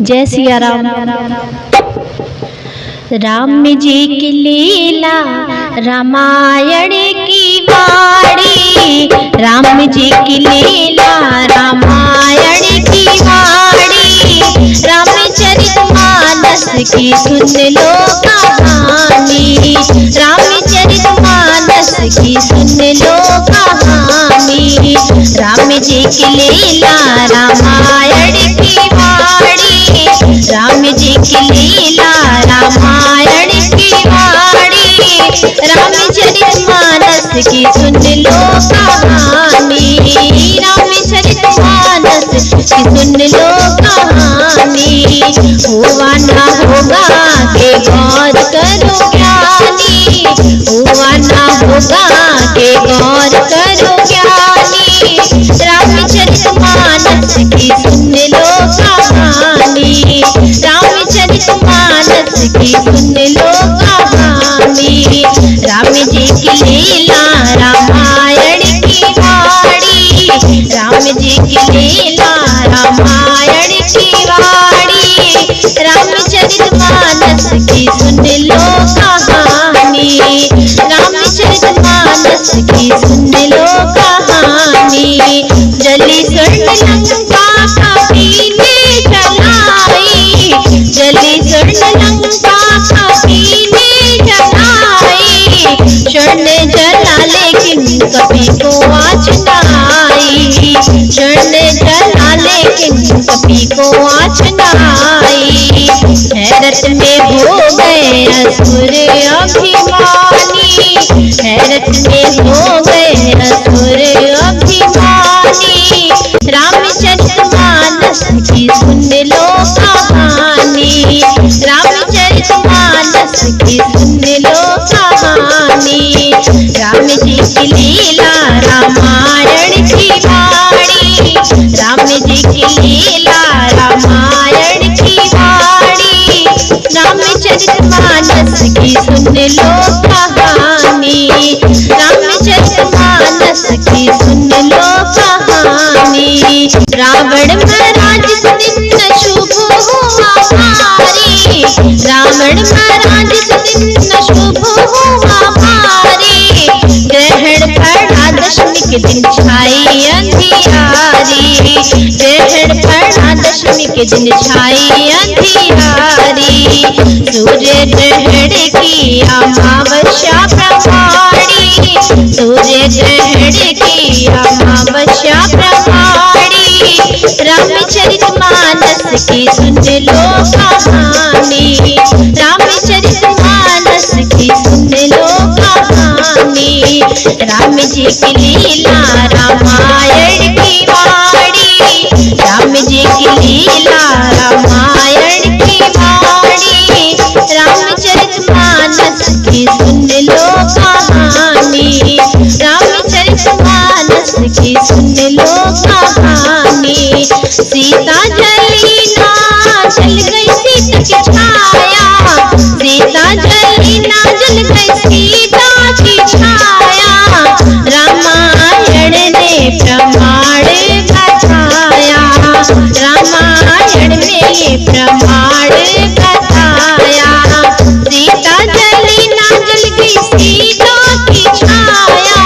जय सिया राम। राम जी की लीला रामायण की वाणी, राम जी की लीला रामायण की वाणी, रामचरितमानस की सुन लो कहानी, रामचरितमानस की सुन लो कहानी। राम जी की लीला रामायण की वाणी, राम जी की लीला रामायण की वाणी, रामचरितमानस की सुन लो कहानी, रामचरितमानस की सुन लो कहानी। हुआ ना होगा के गौर करो ज्ञानी, हुआ ना होगा के गौर करो ज्ञानी, रामचरितमानस की सुन लो कहानी, रामचरितमानस की सुन लो कहानी। राम जी की लीला रामायण की वाणी, राम जी की लीला रामायण की वाणी, रामचरितमानस की सुन लो कहानी, रामचरितमानस की सुन लो कहानी। जली स्वर्ण लंका कपी ने जलाई, जली स्वर्ण लंका कपी ने जलाई, स्वर्ण जला लेकिन कपी को आँच न आई, स्वर्ण जला लेकिन कपी को आँच न आई। हैरत में हो गए असुर अभिमानी, हैरत में हो गए असुर अभिमानी, रामचरितमानस की सुन लो कहानी, रामचरितमानस की सुन लो कहानी। राम जी की लीला रामायण की वाणी, राम जी की लीला रामायण की वाणी, रामचरितमानस की सुन लो कहानी, रामचरितमानस की सुन लो कहानी। रावण महाराज से दिन शुभ हुआ भारी, रावण महाराज से दिन शुभ हुआ भारी, ग्रहण पड़ा दशमी के दिन छाई अंधियारी, ग्रहण पड़ा दशमी के दिन छाई अंधियारी। सूर्य ग्रहण की अमावस्या प्रमाणी, सूर्य ग्रहण की अमावस्या प्रमाणी, रामचरितमानस की सुन लो कहानी, रामचरितमानस की सुन लो कहानी। राम जी की लीला रामायण की वाणी, राम जी की लीला रामायण की वाणी, रामचरितमानस की सुन लो कहानी, रामचरितमानस की सुन लो कहानी। सीता जली ना जल गई सीता की छाया, सीता जली ना जल गई सीता की छाया, रामायण ने प्रमाण बताया, रामायण में ये प्रमाण बताया। सीता जली ना जल गई सीता की छाया,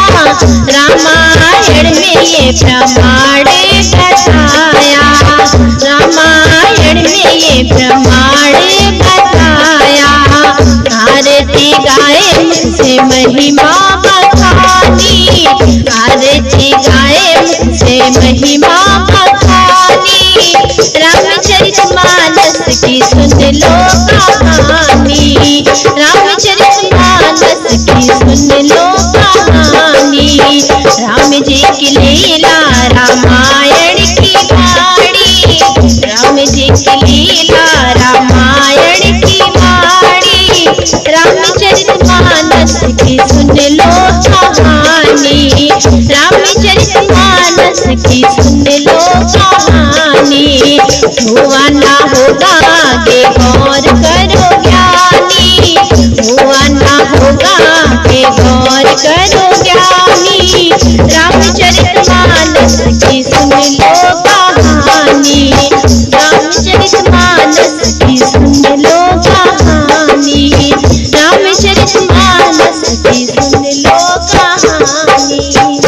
रामायण में ये प्रमाण बताया, रामायण में ये प्रमाण बताया। आरती गाए मुझसे महिमा बखानी, आरती गाए मुझसे महिमा बखानी, रामचरितमानस की सुन लो कहानी, रामचरितमानस की सुन लो कहानी। राम जी की लीला रामायण की वाणी, राम जी की लीला रामायण की वाणी, रामचरितमानस की सुन लो कहानी, रामचरितमानस की सुन लो कहानी। हुआ ना होगा के गौर करो ज्ञानी, हुआ ना होगा के गौर करो ज्ञानी, रामचरितमानस की सुन लो कहानी, रामचरितमानस जी सुन लो कहानी।